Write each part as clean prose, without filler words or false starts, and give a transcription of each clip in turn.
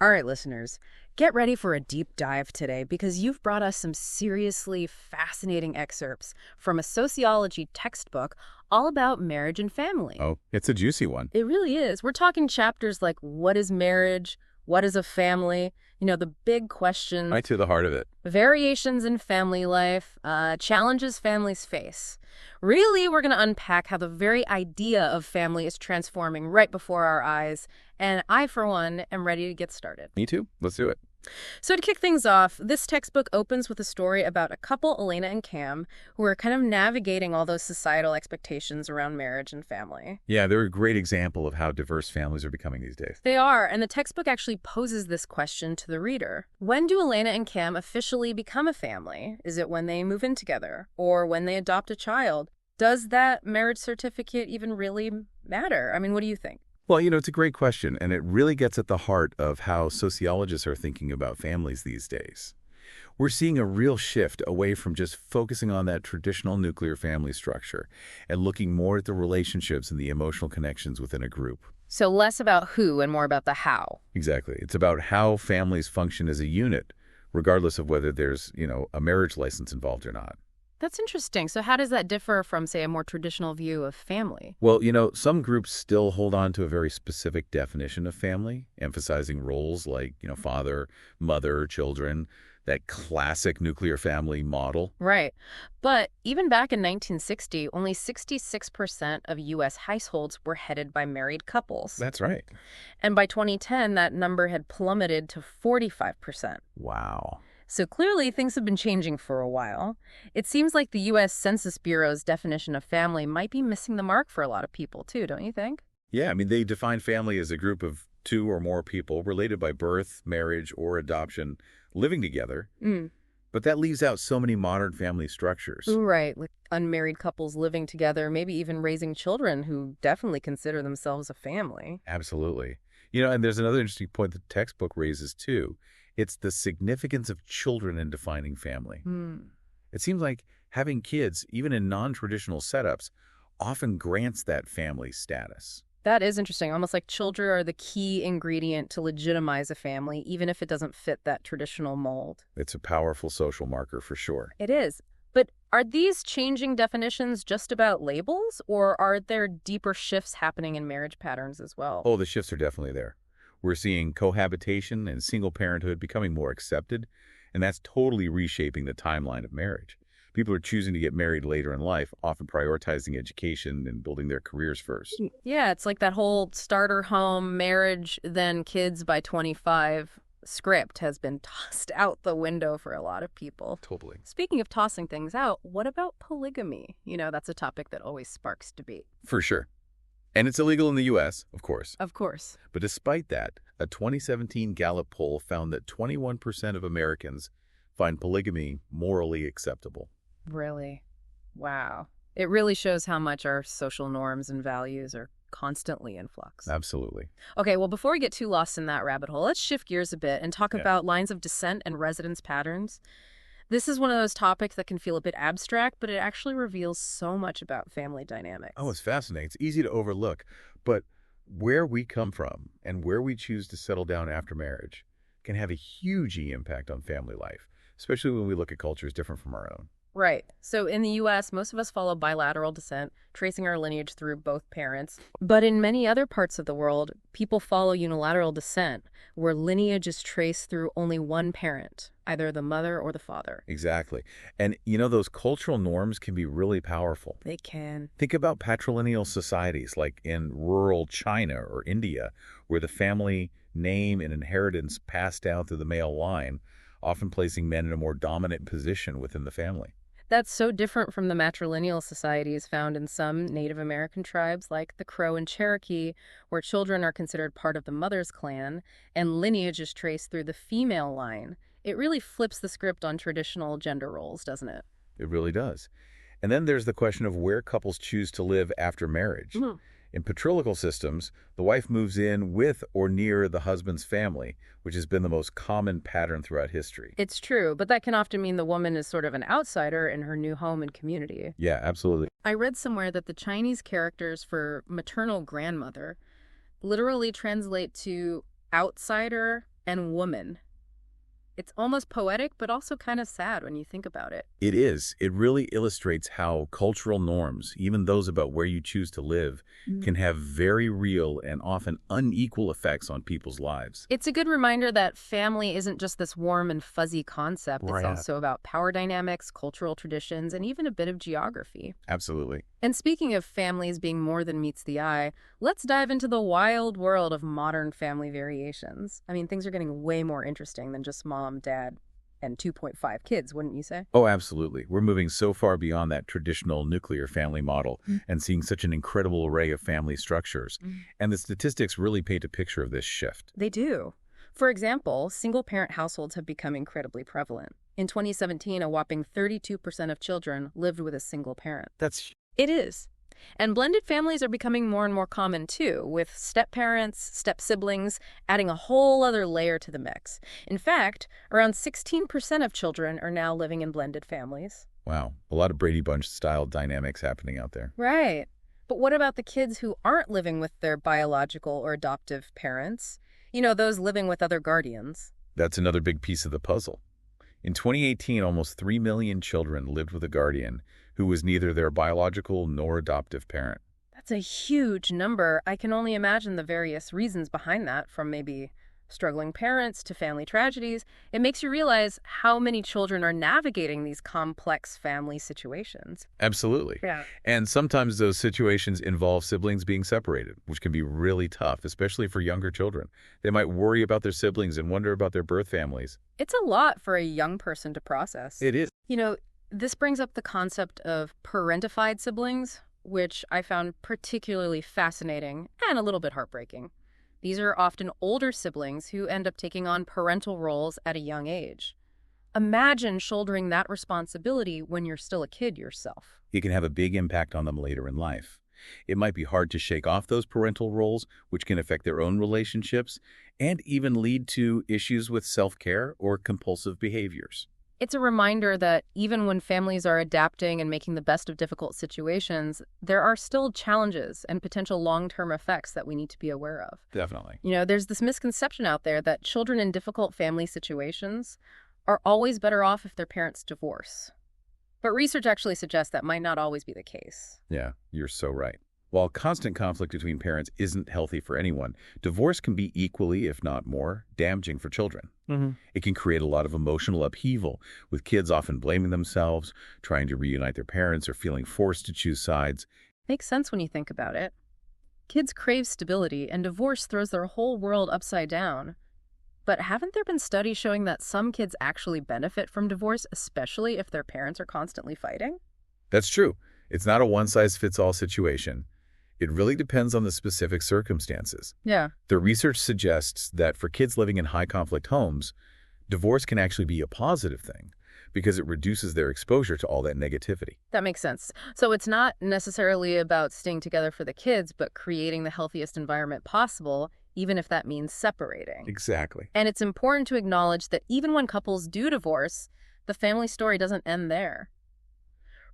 All right, listeners, get ready for a deep dive today because you've brought us some seriously fascinating excerpts from a sociology textbook all about marriage and family. Oh, it's a juicy one. It really is. We're talking chapters like what is marriage? What is a family? The big questions, Right to the heart of it. variations in family life, challenges families face. Really, we're going to unpack how the very idea of family is transforming right before our eyes. And I, for one, am ready to get started. Me too. Let's do it. So to kick things off, this textbook opens with a story about a couple, Elena and Cam, who are kind of navigating all those societal expectations around marriage and family. Yeah, they're a great example of how diverse families are becoming these days. They are, and the textbook actually poses this question to the reader. When do Elena and Cam officially become a family? Is it when they move in together? Or when they adopt a child? Does that marriage certificate even really matter? I mean, what do you think? Well, it's a great question, and it really gets at the heart of how sociologists are thinking about families these days. We're seeing a real shift away from just focusing on that traditional nuclear family structure and looking more at the relationships and the emotional connections within a group. So less about who and more about the how. Exactly. It's about how families function as a unit, regardless of whether there's, a marriage license involved or not. That's interesting. So how does that differ from, say, a more traditional view of family? Well, some groups still hold on to a very specific definition of family, emphasizing roles like, father, mother, children, that classic nuclear family model. Right. But even back in 1960, only 66% of U.S. households were headed by married couples. That's right. And by 2010, that number had plummeted to 45%. Wow. So clearly, things have been changing for a while. It seems like the U.S. Census Bureau's definition of family might be missing the mark for a lot of people, too, don't you think? Yeah, I mean, they define family as a group of two or more people related by birth, marriage, or adoption living together. But that leaves out so many modern family structures. Right, like unmarried couples living together, maybe even raising children who definitely consider themselves a family. Absolutely. And there's another interesting point the textbook raises, too. It's the significance of children in defining family. It seems like having kids, even in non-traditional setups, often grants that family status. That is interesting. Almost like children are the key ingredient to legitimize a family, even if it doesn't fit that traditional mold. It's a powerful social marker for sure. It is. But are these changing definitions just about labels, or are there deeper shifts happening in marriage patterns as well? Oh, the shifts are definitely there. We're seeing cohabitation and single parenthood becoming more accepted, and that's totally reshaping the timeline of marriage. People are choosing to get married later in life, often prioritizing education and building their careers first. Yeah, it's like that whole starter home, marriage, then kids by 25 script has been tossed out the window for a lot of people. Totally. Speaking of tossing things out, what about polygamy? That's a topic that always sparks debate. For sure. And it's illegal in the U.S., of course. Of course. But despite that, a 2017 Gallup poll found that 21% of Americans find polygamy morally acceptable. Really? Wow. It really shows how much our social norms and values are constantly in flux. Absolutely. Okay, well, before we get too lost in that rabbit hole, let's shift gears a bit and talk about lines of descent and residence patterns. This is one of those topics that can feel a bit abstract, but it actually reveals so much about family dynamics. Oh, it's fascinating. It's easy to overlook. But where we come from and where we choose to settle down after marriage can have a huge impact on family life, especially when we look at cultures different from our own. Right. So in the U.S., most of us follow bilateral descent, tracing our lineage through both parents. But in many other parts of the world, people follow unilateral descent, where lineage is traced through only one parent, either the mother or the father. Exactly. And, those cultural norms can be really powerful. They can. Think about patrilineal societies like in rural China or India, where the family name and inheritance pass down through the male line, often placing men in a more dominant position within the family. That's so different from the matrilineal societies found in some Native American tribes like the Crow and Cherokee, where children are considered part of the mother's clan and lineage is traced through the female line. It really flips the script on traditional gender roles, doesn't it? It really does. And then there's the question of where couples choose to live after marriage. In patrilineal systems, the wife moves in with or near the husband's family, which has been the most common pattern throughout history. It's true, but that can often mean the woman is sort of an outsider in her new home and community. Yeah, absolutely. I read somewhere that the Chinese characters for maternal grandmother literally translate to outsider, and woman. It's almost poetic, but also kind of sad when you think about it. It is. It really illustrates how cultural norms, even those about where you choose to live, can have very real and often unequal effects on people's lives. It's a good reminder that family isn't just this warm and fuzzy concept. It's Right. also about power dynamics, cultural traditions, and even a bit of geography. Absolutely. And speaking of families being more than meets the eye, let's dive into the wild world of modern family variations. I mean, things are getting way more interesting than just mom, dad, and 2.5 kids, wouldn't you say? Oh, absolutely. We're moving so far beyond that traditional nuclear family model Mm. and seeing such an incredible array of family structures. And the statistics really paint a picture of this shift. They do. For example, single-parent households have become incredibly prevalent. In 2017, a whopping 32% of children lived with a single parent. That's It is. And blended families are becoming more and more common too, with step-parents, step-siblings, adding a whole other layer to the mix. In fact, around 16% of children are now living in blended families. wow. A lot of Brady Bunch-style dynamics happening out there. Right. But what about the kids who aren't living with their biological or adoptive parents? You know, those living with other guardians. That's another big piece of the puzzle. In 2018, almost 3 million children lived with a guardian who was neither their biological nor adoptive parent. That's a huge number. I can only imagine the various reasons behind that, from maybe struggling parents to family tragedies. It makes you realize how many children are navigating these complex family situations. Absolutely. Yeah. And sometimes those situations involve siblings being separated, which can be really tough, especially for younger children. They might worry about their siblings and wonder about their birth families. It's a lot for a young person to process. It is. You know, this brings up the concept of parentified siblings, which I found particularly fascinating and a little bit heartbreaking. These are often older siblings who end up taking on parental roles at a young age. Imagine shouldering that responsibility when you're still a kid yourself. It can have a big impact on them later in life. It might be hard to shake off those parental roles, which can affect their own relationships and even lead to issues with self-care or compulsive behaviors. It's a reminder that even when families are adapting and making the best of difficult situations, there are still challenges and potential long-term effects that we need to be aware of. Definitely. You know, there's this misconception out there that children in difficult family situations are always better off if their parents divorce. But research actually suggests that might not always be the case. Yeah, you're so right. While constant conflict between parents isn't healthy for anyone, divorce can be equally, if not more, damaging for children. It can create a lot of emotional upheaval, with kids often blaming themselves, trying to reunite their parents, or feeling forced to choose sides. Makes sense when you think about it. Kids crave stability, and divorce throws their whole world upside down. But haven't there been studies showing that some kids actually benefit from divorce, especially if their parents are constantly fighting? That's true. It's not a one-size-fits-all situation. It really depends on the specific circumstances. Yeah. The research suggests that for kids living in high-conflict homes, divorce can actually be a positive thing because it reduces their exposure to all that negativity. That makes sense. So it's not necessarily about staying together for the kids, but creating the healthiest environment possible, even if that means separating. Exactly. And it's important to acknowledge that even when couples do divorce, the family story doesn't end there.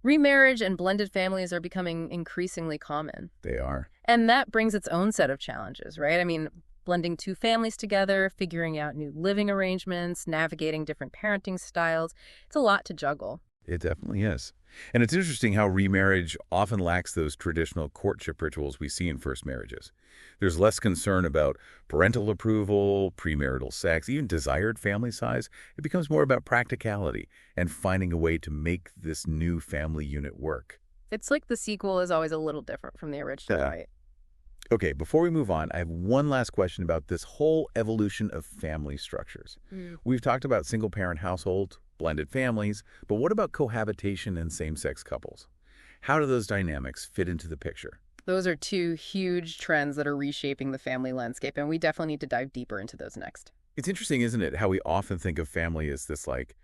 Remarriage and blended families are becoming increasingly common. They are. And that brings its own set of challenges, right? I mean, blending two families together, figuring out new living arrangements, navigating different parenting styles. It's a lot to juggle. It definitely is. And it's interesting how remarriage often lacks those traditional courtship rituals we see in first marriages. There's less concern about parental approval, premarital sex, even desired family size. It becomes more about practicality and finding a way to make this new family unit work. It's like the sequel is always a little different from the original, Yeah. right? Okay, before we move on, I have one last question about this whole evolution of family structures. We've talked about single-parent households, blended families, but what about cohabitation and same-sex couples? How do those dynamics fit into the picture? Those are two huge trends that are reshaping the family landscape, and we definitely need to dive deeper into those next. It's interesting, isn't it, how we often think of family as this, like,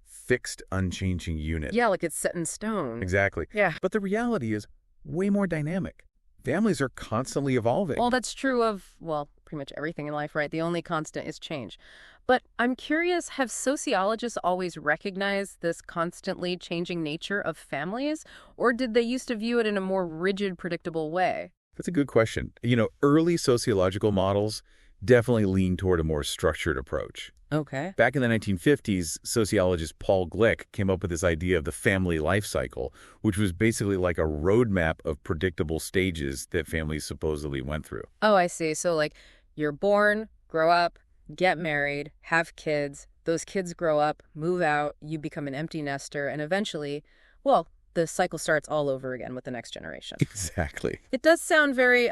fixed, unchanging unit. Yeah, like it's set in stone. Exactly. Yeah. But the reality is way more dynamic. Families are constantly evolving. Well, that's true of, well, pretty much everything in life, right? The only constant is change. But I'm curious, have sociologists always recognized this constantly changing nature of families, or did they used to view it in a more rigid, predictable way? That's a good question. You know, early sociological models definitely lean toward a more structured approach. Okay. Back in the 1950s, sociologist Paul Glick came up with this idea of the family life cycle, which was basically like a roadmap of predictable stages that families supposedly went through. Oh, I see. So, like, you're born, grow up, get married, have kids. Those kids grow up, move out, you become an empty nester, and eventually, well, the cycle starts all over again with the next generation. Exactly. It does sound very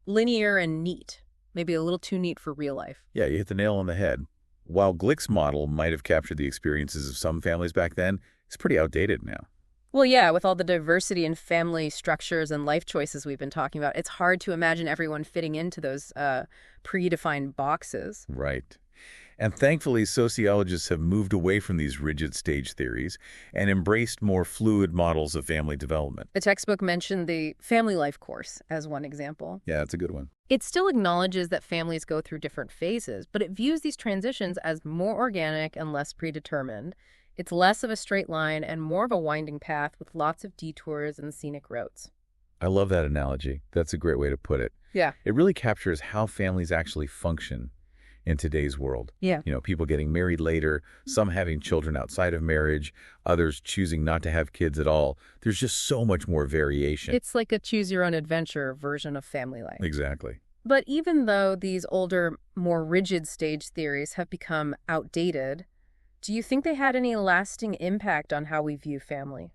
linear and neat. Maybe a little too neat for real life. Yeah, you hit the nail on the head. While Glick's model might have captured the experiences of some families back then, it's pretty outdated now. Well, yeah, with all the diversity in family structures and life choices we've been talking about, it's hard to imagine everyone fitting into those predefined boxes. Right. And thankfully, sociologists have moved away from these rigid stage theories and embraced more fluid models of family development. The textbook mentioned the family life course as one example. Yeah, that's a good one. It still acknowledges that families go through different phases, but it views these transitions as more organic and less predetermined. It's less of a straight line and more of a winding path with lots of detours and scenic roads. I love that analogy. That's a great way to put it. Yeah. It really captures how families actually function in today's world. Yeah. You know, people getting married later, some having children outside of marriage, others choosing not to have kids at all. There's just so much more variation. It's like a choose-your-own-adventure version of family life. Exactly. But even though these older, more rigid stage theories have become outdated, do you think they had any lasting impact on how we view family?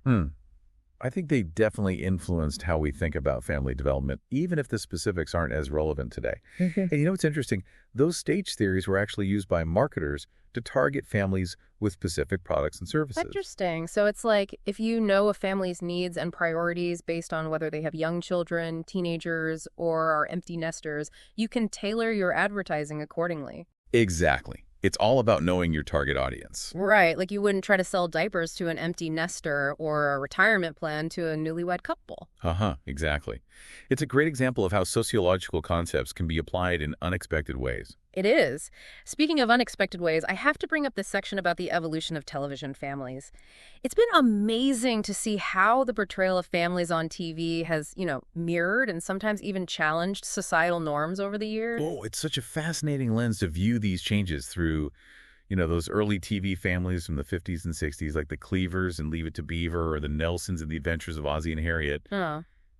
I think they definitely influenced how we think about family development, even if the specifics aren't as relevant today. And you know what's interesting? Those stage theories were actually used by marketers to target families with specific products and services. Interesting. So it's like if you know a family's needs and priorities based on whether they have young children, teenagers, or are empty nesters, you can tailor your advertising accordingly. Exactly. It's all about knowing your target audience. Right. Like you wouldn't try to sell diapers to an empty nester or a retirement plan to a newlywed couple. Exactly. It's a great example of how sociological concepts can be applied in unexpected ways. It is. Speaking of unexpected ways, I have to bring up this section about the evolution of television families. It's been amazing to see how the portrayal of families on TV has, mirrored and sometimes even challenged societal norms over the years. Oh, it's such a fascinating lens to view these changes through, those early TV families from the 50s and 60s, like the Cleavers and Leave It to Beaver or the Nelsons and the Adventures of Ozzie and Harriet.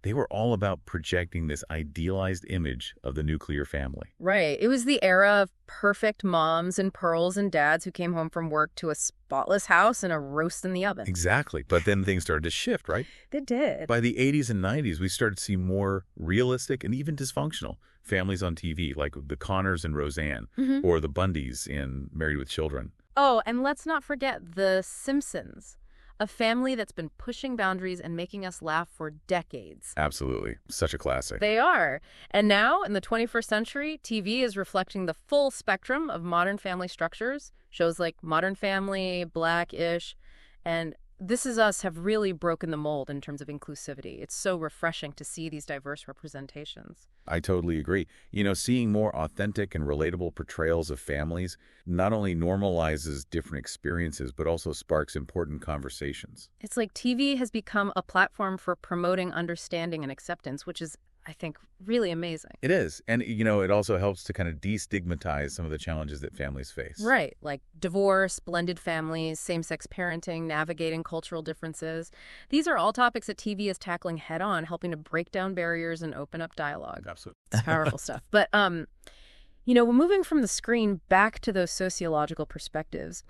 They were all about projecting this idealized image of the nuclear family. Right. It was the era of perfect moms and pearls and dads who came home from work to a spotless house and a roast in the oven. Exactly. But then things started to shift, right? They did. By the 80s and 90s, we started to see more realistic and even dysfunctional families on TV, like the Connors and Roseanne, or the Bundys in Married with Children. Oh, and let's not forget The Simpsons. A family that's been pushing boundaries and making us laugh for decades. Absolutely. Such a classic. They are. And now, in the 21st century, TV is reflecting the full spectrum of modern family structures. Shows like Modern Family, Black-ish, and This Is Us have really broken the mold in terms of inclusivity. It's so refreshing to see these diverse representations. I totally agree. Seeing more authentic and relatable portrayals of families not only normalizes different experiences, but also sparks important conversations. It's like TV has become a platform for promoting understanding and acceptance, which is, I think, really amazing. It is. And, it also helps to kind of destigmatize some of the challenges that families face. Right. Like divorce, blended families, same-sex parenting, navigating cultural differences. These are all topics that TV is tackling head-on, helping to break down barriers and open up dialogue. Absolutely. It's powerful stuff. But, we're moving from the screen back to those sociological perspectives.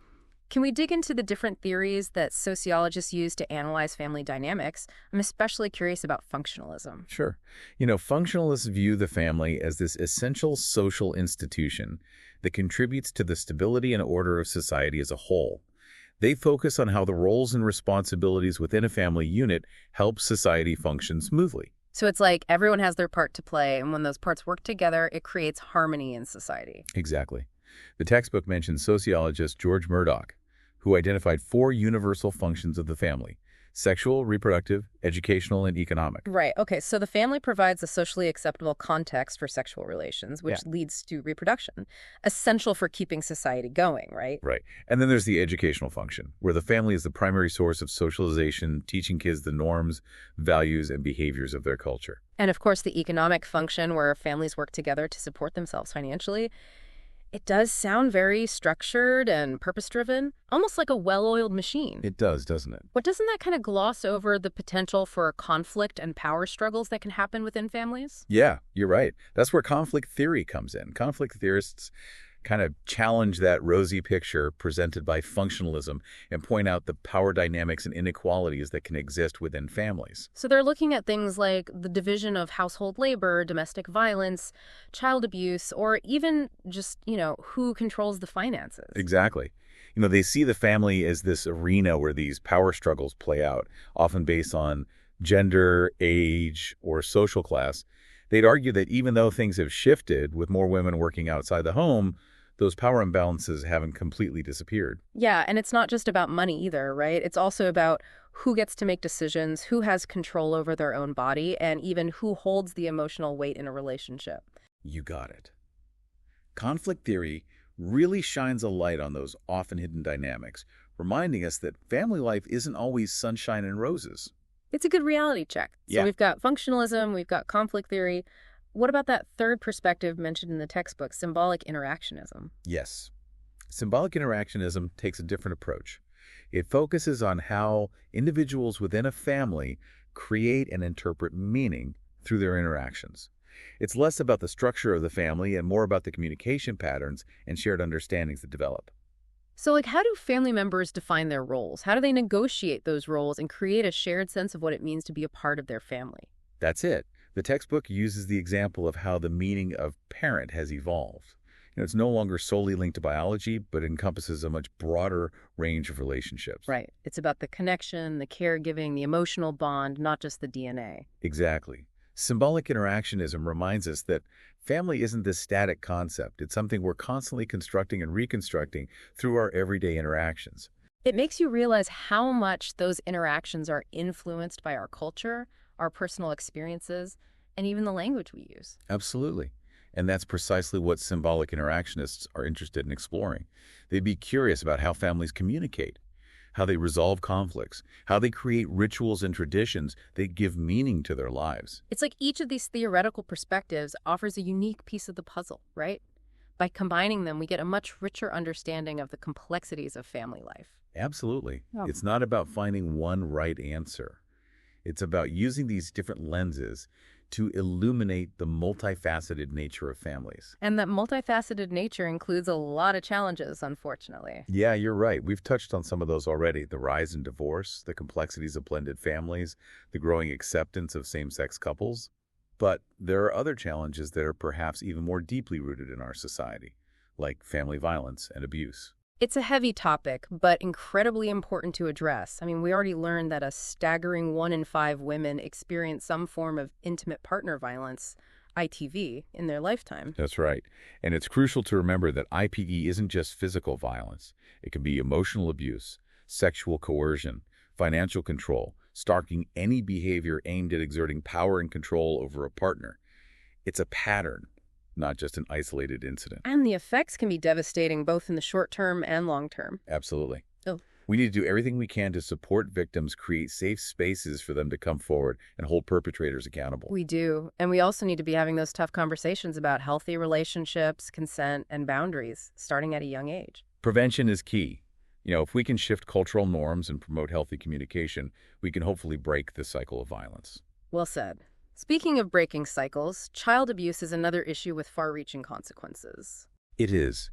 Can we dig into the different theories that sociologists use to analyze family dynamics? I'm especially curious about functionalism. Sure. Functionalists view the family as this essential social institution that contributes to the stability and order of society as a whole. They focus on how the roles and responsibilities within a family unit help society function smoothly. So it's like everyone has their part to play, and when those parts work together, it creates harmony in society. Exactly. The textbook mentions sociologist George Murdoch, who identified 4 universal functions of the family: Sexual, reproductive, educational, and economic. Right. Okay. So the family provides a socially acceptable context for sexual relations, Yeah. which leads to reproduction, essential for keeping society going, right? Right. And then there's the educational function, where the family is the primary source of socialization, teaching kids the norms, values, and behaviors of their culture. And of course, the economic function where families work together to support themselves financially. It does sound very structured and purpose-driven, almost like a well-oiled machine. It does, doesn't it? But doesn't that kind of gloss over the potential for conflict and power struggles that can happen within families? Yeah, you're right. That's where conflict theory comes in. Conflict theorists kind of challenge that rosy picture presented by functionalism and point out the power dynamics and inequalities that can exist within families. So they're looking at things like the division of household labor, domestic violence, child abuse, or even just, who controls the finances. Exactly. They see the family as this arena where these power struggles play out, often based on gender, age, or social class. They'd argue that even though things have shifted with more women working outside the home, those power imbalances haven't completely disappeared. Yeah, and it's not just about money either, right? It's also about who gets to make decisions, who has control over their own body, and even who holds the emotional weight in a relationship. You got it. Conflict theory really shines a light on those often hidden dynamics, reminding us that family life isn't always sunshine and roses. It's a good reality check. So Yeah. we've got functionalism, we've got conflict theory. What about that third perspective mentioned in the textbook, symbolic interactionism? Yes. Symbolic interactionism takes a different approach. It focuses on how individuals within a family create and interpret meaning through their interactions. It's less about the structure of the family and more about the communication patterns and shared understandings that develop. So, how do family members define their roles? How do they negotiate those roles and create a shared sense of what it means to be a part of their family? That's it. The textbook uses the example of how the meaning of parent has evolved. It's no longer solely linked to biology, but encompasses a much broader range of relationships. Right. It's about the connection, the caregiving, the emotional bond, not just the DNA. Exactly. Symbolic interactionism reminds us that family isn't this static concept. It's something we're constantly constructing and reconstructing through our everyday interactions. It makes you realize how much those interactions are influenced by our culture, our personal experiences, and even the language we use. Absolutely. And that's precisely what symbolic interactionists are interested in exploring. They'd be curious about how families communicate, how they resolve conflicts, how they create rituals and traditions that give meaning to their lives. It's like each of these theoretical perspectives offers a unique piece of the puzzle, right? By combining them, we get a much richer understanding of the complexities of family life. Absolutely. Oh. It's not about finding one right answer. It's about using these different lenses to illuminate the multifaceted nature of families. And that multifaceted nature includes a lot of challenges, unfortunately. Yeah, you're right. We've touched on some of those already. The rise in divorce, the complexities of blended families, the growing acceptance of same-sex couples. But there are other challenges that are perhaps even more deeply rooted in our society, like family violence and abuse. It's a heavy topic, but incredibly important to address. I mean, we already learned that a staggering 1 in 5 women experience some form of intimate partner violence, ITV, in their lifetime. That's right. And it's crucial to remember that IPV isn't just physical violence. It can be emotional abuse, sexual coercion, financial control, stalking, any behavior aimed at exerting power and control over a partner. It's a pattern, not just an isolated incident. And the effects can be devastating both in the short term and long term. Absolutely. Oh. We need to do everything we can to support victims, create safe spaces for them to come forward, and hold perpetrators accountable. We do. And we also need to be having those tough conversations about healthy relationships, consent, and boundaries, starting at a young age. Prevention is key. If we can shift cultural norms and promote healthy communication, we can hopefully break the cycle of violence. Well said. Speaking of breaking cycles, child abuse is another issue with far-reaching consequences. It is.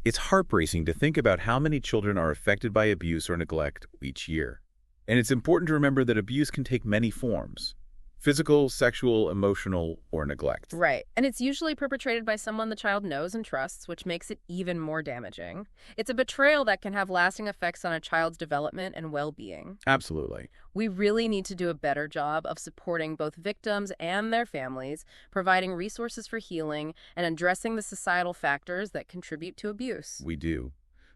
It's heartbreaking to think about how many children are affected by abuse or neglect each year. And it's important to remember that abuse can take many forms: physical, sexual, emotional, or neglect. Right. And it's usually perpetrated by someone the child knows and trusts, which makes it even more damaging. It's a betrayal that can have lasting effects on a child's development and well-being. Absolutely. We really need to do a better job of supporting both victims and their families, providing resources for healing, and addressing the societal factors that contribute to abuse. We do.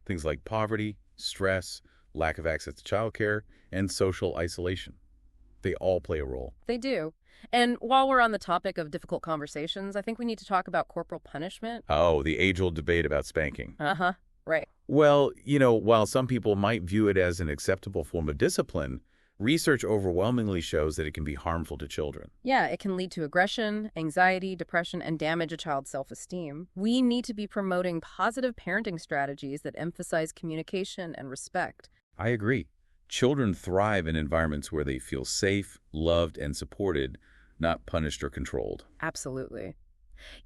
Things like poverty, stress, lack of access to childcare, and social isolation. They all play a role. They do. And while we're on the topic of difficult conversations, I think we need to talk about corporal punishment. Oh, the age-old debate about spanking. Uh-huh. Right. Well, while some people might view it as an acceptable form of discipline, research overwhelmingly shows that it can be harmful to children. Yeah, it can lead to aggression, anxiety, depression, and damage a child's self-esteem. We need to be promoting positive parenting strategies that emphasize communication and respect. I agree. Children thrive in environments where they feel safe, loved, and supported, not punished or controlled. Absolutely.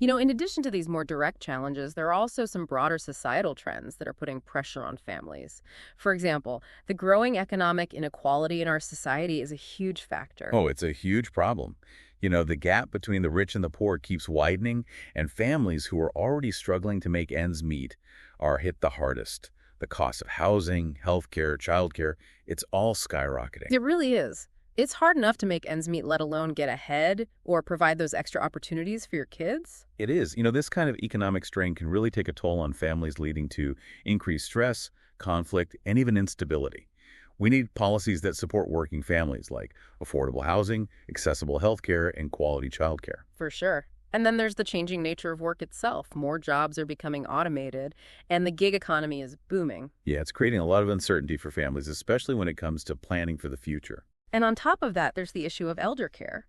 In addition to these more direct challenges, there are also some broader societal trends that are putting pressure on families. For example, the growing economic inequality in our society is a huge factor. Oh, it's a huge problem. The gap between the rich and the poor keeps widening, and families who are already struggling to make ends meet are hit the hardest. The cost of housing, healthcare, childcare, it's all skyrocketing. It really is. It's hard enough to make ends meet, let alone get ahead or provide those extra opportunities for your kids. It is. This kind of economic strain can really take a toll on families, leading to increased stress, conflict, and even instability. We need policies that support working families, like affordable housing, accessible healthcare, and quality childcare. For sure. And then there's the changing nature of work itself. More jobs are becoming automated, and the gig economy is booming. Yeah, it's creating a lot of uncertainty for families, especially when it comes to planning for the future. And on top of that, there's the issue of elder care.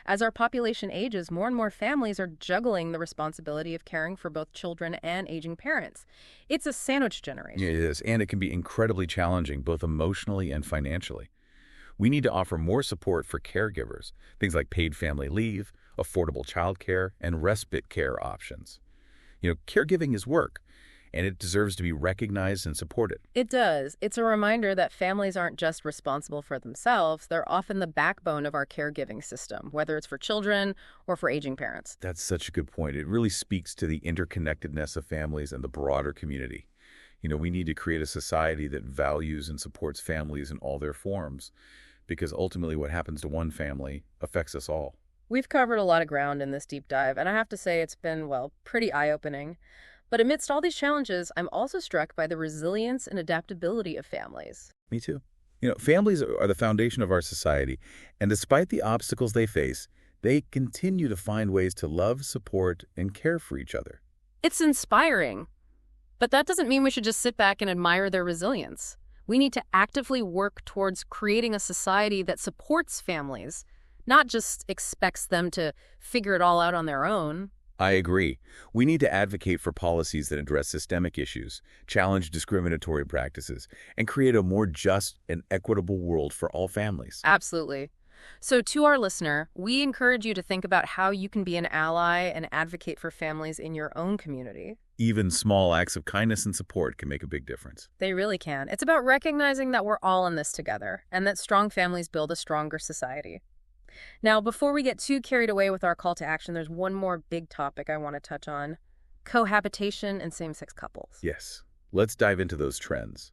As our population ages, more and more families are juggling the responsibility of caring for both children and aging parents. It's a sandwich generation. Yeah, it is, and it can be incredibly challenging, both emotionally and financially. We need to offer more support for caregivers, things like paid family leave, affordable childcare, and respite care options. Caregiving is work, and it deserves to be recognized and supported. It does. It's a reminder that families aren't just responsible for themselves. They're often the backbone of our caregiving system, whether it's for children or for aging parents. That's such a good point. It really speaks to the interconnectedness of families and the broader community. We need to create a society that values and supports families in all their forms, because ultimately what happens to one family affects us all. We've covered a lot of ground in this deep dive, and I have to say it's been, pretty eye-opening. But amidst all these challenges, I'm also struck by the resilience and adaptability of families. Me too. Families are the foundation of our society, and despite the obstacles they face, they continue to find ways to love, support, and care for each other. It's inspiring. But that doesn't mean we should just sit back and admire their resilience. We need to actively work towards creating a society that supports families, not just expects them to figure it all out on their own. I agree. We need to advocate for policies that address systemic issues, challenge discriminatory practices, and create a more just and equitable world for all families. Absolutely. So to our listener, we encourage you to think about how you can be an ally and advocate for families in your own community. Even small acts of kindness and support can make a big difference. They really can. It's about recognizing that we're all in this together and that strong families build a stronger society. Now, before we get too carried away with our call to action, there's one more big topic I want to touch on: cohabitation and same-sex couples. Yes. Let's dive into those trends.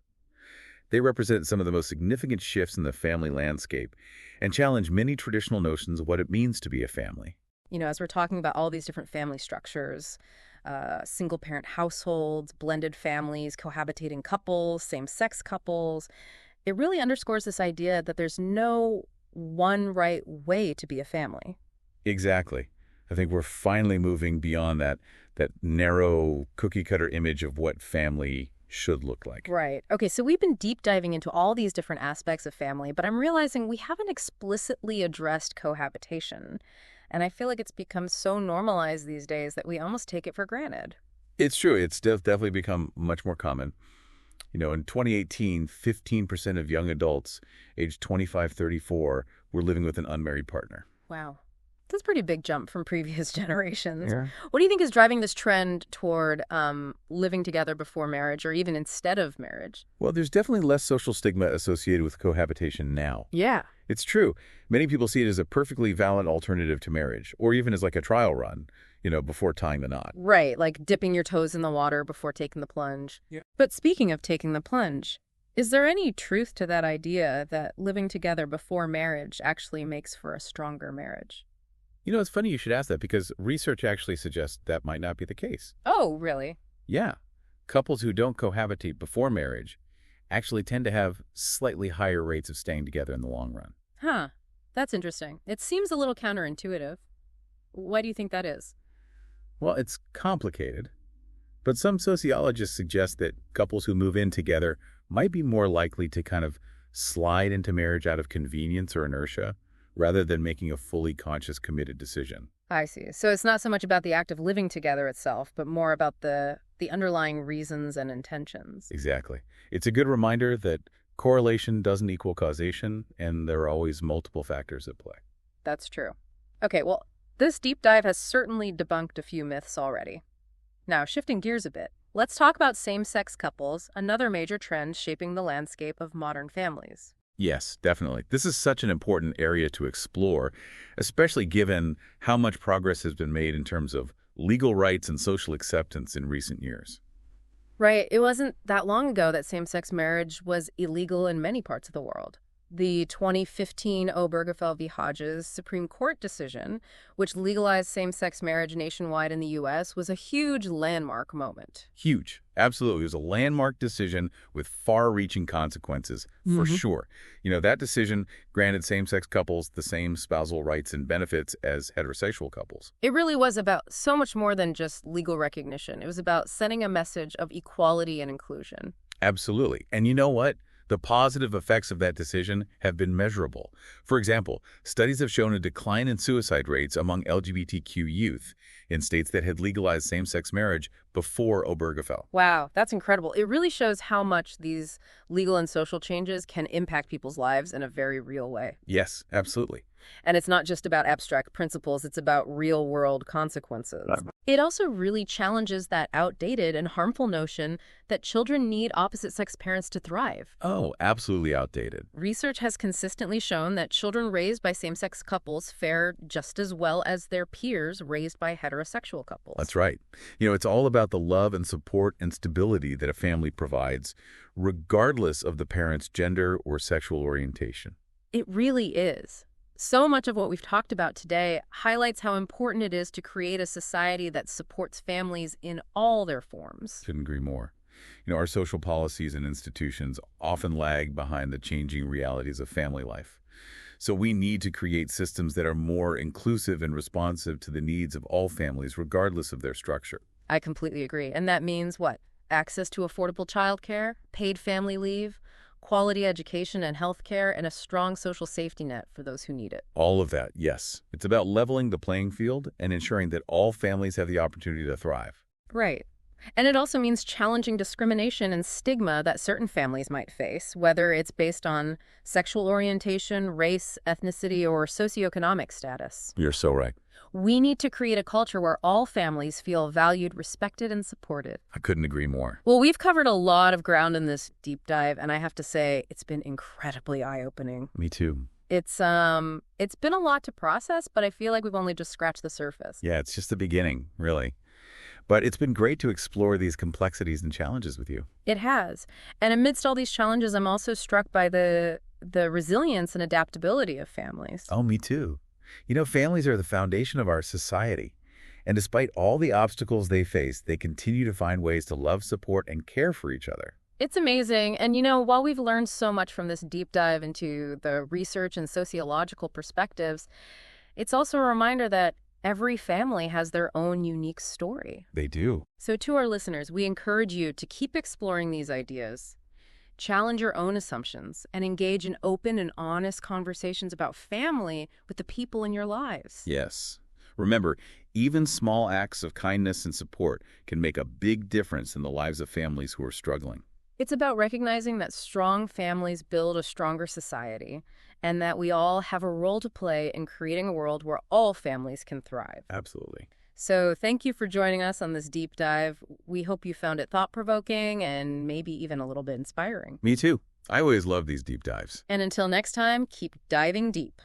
They represent some of the most significant shifts in the family landscape and challenge many traditional notions of what it means to be a family. As we're talking about all these different family structures, single-parent households, blended families, cohabitating couples, same-sex couples, it really underscores this idea that there's no one right way to be a family. Exactly. I think we're finally moving beyond that narrow cookie-cutter image of what family should look like. Right. Okay, so we've been deep diving into all these different aspects of family, but I'm realizing we haven't explicitly addressed cohabitation. And I feel like it's become so normalized these days that we almost take it for granted. It's true. It's definitely become much more common. In 2018, 15% of young adults aged 25-34 were living with an unmarried partner. Wow. That's a pretty big jump from previous generations. Yeah. What do you think is driving this trend toward living together before marriage or even instead of marriage? Well, there's definitely less social stigma associated with cohabitation now. Yeah. It's true. Many people see it as a perfectly valid alternative to marriage, or even as like a trial run, before tying the knot. Right, like dipping your toes in the water before taking the plunge. Yeah. But speaking of taking the plunge, is there any truth to that idea that living together before marriage actually makes for a stronger marriage? It's funny you should ask that, because research actually suggests that might not be the case. Oh, really? Yeah. Couples who don't cohabitate before marriage actually tend to have slightly higher rates of staying together in the long run. Huh. That's interesting. It seems a little counterintuitive. Why do you think that is? Well, it's complicated, but some sociologists suggest that couples who move in together might be more likely to kind of slide into marriage out of convenience or inertia rather than making a fully conscious, committed decision. I see. So it's not so much about the act of living together itself, but more about the underlying reasons and intentions. Exactly. It's a good reminder that correlation doesn't equal causation, and there are always multiple factors at play. That's true. Okay, well, this deep dive has certainly debunked a few myths already. Now, shifting gears a bit, let's talk about same-sex couples, another major trend shaping the landscape of modern families. Yes, definitely. This is such an important area to explore, especially given how much progress has been made in terms of legal rights and social acceptance in recent years. Right, it wasn't that long ago that same-sex marriage was illegal in many parts of the world. The 2015 Obergefell v. Hodges Supreme Court decision, which legalized same-sex marriage nationwide in the U.S., was a huge landmark moment. Huge. Absolutely. It was a landmark decision with far-reaching consequences, for sure. That decision granted same-sex couples the same spousal rights and benefits as heterosexual couples. It really was about so much more than just legal recognition. It was about sending a message of equality and inclusion. Absolutely. And you know what? The positive effects of that decision have been measurable. For example, studies have shown a decline in suicide rates among LGBTQ youth in states that had legalized same-sex marriage before Obergefell. Wow, that's incredible. It really shows how much these legal and social changes can impact people's lives in a very real way. Yes, absolutely. And it's not just about abstract principles, it's about real-world consequences. It also really challenges that outdated and harmful notion that children need opposite-sex parents to thrive. Oh, absolutely outdated. Research has consistently shown that children raised by same-sex couples fare just as well as their peers raised by heterosexual couples. That's right. It's all about the love and support and stability that a family provides, regardless of the parent's gender or sexual orientation. It really is. So much of what we've talked about today highlights how important it is to create a society that supports families in all their forms. Couldn't agree more. Our social policies and institutions often lag behind the changing realities of family life. So we need to create systems that are more inclusive and responsive to the needs of all families, regardless of their structure. I completely agree. And that means what? Access to affordable childcare, paid family leave, quality education and health care, and a strong social safety net for those who need it. All of that, yes. It's about leveling the playing field and ensuring that all families have the opportunity to thrive. Right. And it also means challenging discrimination and stigma that certain families might face, whether it's based on sexual orientation, race, ethnicity, or socioeconomic status. You're so right. We need to create a culture where all families feel valued, respected, and supported. I couldn't agree more. Well, we've covered a lot of ground in this deep dive, and I have to say it's been incredibly eye-opening. Me too. It's been a lot to process, but I feel like we've only just scratched the surface. Yeah, it's just the beginning, really. But it's been great to explore these complexities and challenges with you. It has. And amidst all these challenges, I'm also struck by the resilience and adaptability of families. Oh, me too. Families are the foundation of our society. And despite all the obstacles they face, they continue to find ways to love, support, and care for each other. It's amazing. And, while we've learned so much from this deep dive into the research and sociological perspectives, it's also a reminder that every family has their own unique story. They do. So to our listeners, we encourage you to keep exploring these ideas, challenge your own assumptions, and engage in open and honest conversations about family with the people in your lives. Yes. Remember, even small acts of kindness and support can make a big difference in the lives of families who are struggling. It's about recognizing that strong families build a stronger society, and that we all have a role to play in creating a world where all families can thrive. Absolutely. So thank you for joining us on this deep dive. We hope you found it thought-provoking and maybe even a little bit inspiring. Me too. I always love these deep dives. And until next time, keep diving deep.